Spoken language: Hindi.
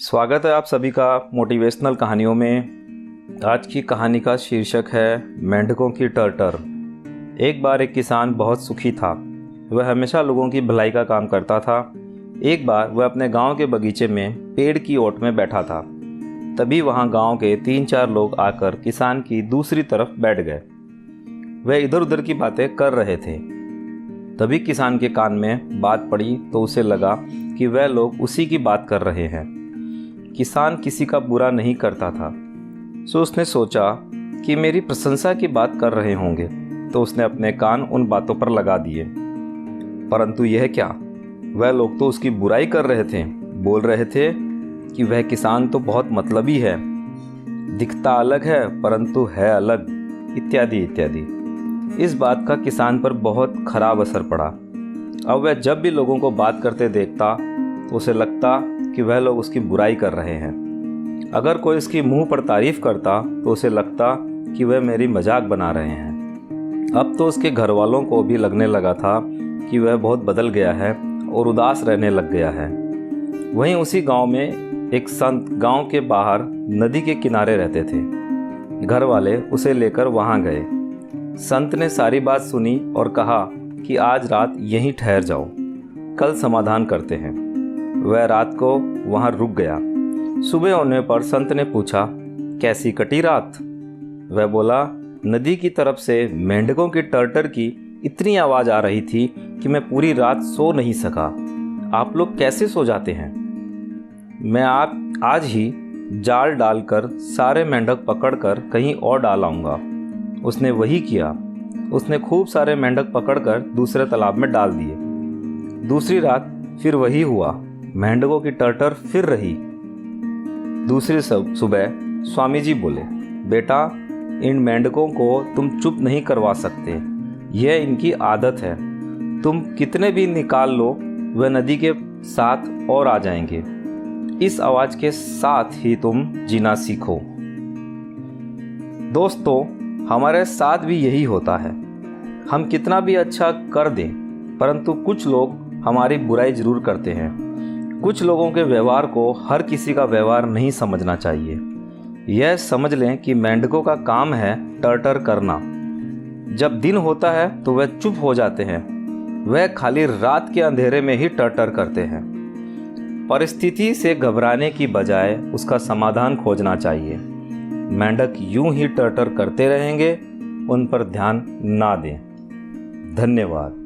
स्वागत है आप सभी का मोटिवेशनल कहानियों में। आज की कहानी का शीर्षक है मेंढकों की टर्टर। एक बार एक किसान बहुत सुखी था। वह हमेशा लोगों की भलाई का काम करता था। एक बार वह अपने गांव के बगीचे में पेड़ की ओट में बैठा था। तभी वहां गांव के 3-4 लोग आकर किसान की दूसरी तरफ बैठ गए। वह इधर उधर की बातें कर रहे थे। तभी किसान के कान में बात पड़ी तो उसे लगा कि वह लोग उसी की बात कर रहे हैं। किसान किसी का बुरा नहीं करता था, सो उसने सोचा कि मेरी प्रशंसा की बात कर रहे होंगे, तो उसने अपने कान उन बातों पर लगा दिए। परंतु यह क्या, वह लोग तो उसकी बुराई कर रहे थे। बोल रहे थे कि वह किसान तो बहुत मतलबी है, दिखता अलग है परंतु है अलग, इत्यादि इत्यादि। इस बात का किसान पर बहुत खराब असर पड़ा। अब वह जब भी लोगों को बात करते देखता तो उसे लगता कि वह लोग उसकी बुराई कर रहे हैं। अगर कोई उसकी मुंह पर तारीफ करता तो उसे लगता कि वह मेरी मजाक बना रहे हैं। अब तो उसके घर वालों को भी लगने लगा था कि वह बहुत बदल गया है और उदास रहने लग गया है। वहीं उसी गांव में एक संत गांव के बाहर नदी के किनारे रहते थे। घर वाले उसे लेकर वहां गए। संत ने सारी बात सुनी और कहा कि आज रात यहीं ठहर जाओ, कल समाधान करते हैं। वह रात को वहां रुक गया। सुबह होने पर संत ने पूछा, कैसी कटी रात? वह बोला, नदी की तरफ से मेंढकों की टर्टर की इतनी आवाज़ आ रही थी कि मैं पूरी रात सो नहीं सका। आप लोग कैसे सो जाते हैं? मैं आज ही जाल डालकर सारे मेंढक पकड़कर कहीं और डाल आऊँगा। उसने वही किया। उसने खूब सारे मेंढक पकड़कर दूसरे तालाब में डाल दिए। दूसरी रात फिर वही हुआ। मेंढकों की टर्टर फिर रही। दूसरी सुबह स्वामी जी बोले, बेटा, इन मेंढकों को तुम चुप नहीं करवा सकते, यह इनकी आदत है। तुम कितने भी निकाल लो, वह नदी के साथ और आ जाएंगे। इस आवाज़ के साथ ही तुम जीना सीखो। दोस्तों, हमारे साथ भी यही होता है। हम कितना भी अच्छा कर दें, परंतु कुछ लोग हमारी बुराई जरूर करते हैं। कुछ लोगों के व्यवहार को हर किसी का व्यवहार नहीं समझना चाहिए। यह समझ लें कि मेंढकों का काम है टर्टर करना। जब दिन होता है तो वह चुप हो जाते हैं। वह खाली रात के अंधेरे में ही टर्टर करते हैं। परिस्थिति से घबराने की बजाय उसका समाधान खोजना चाहिए। मेंढक यूं ही टर्टर करते रहेंगे, उन पर ध्यान ना दें। धन्यवाद।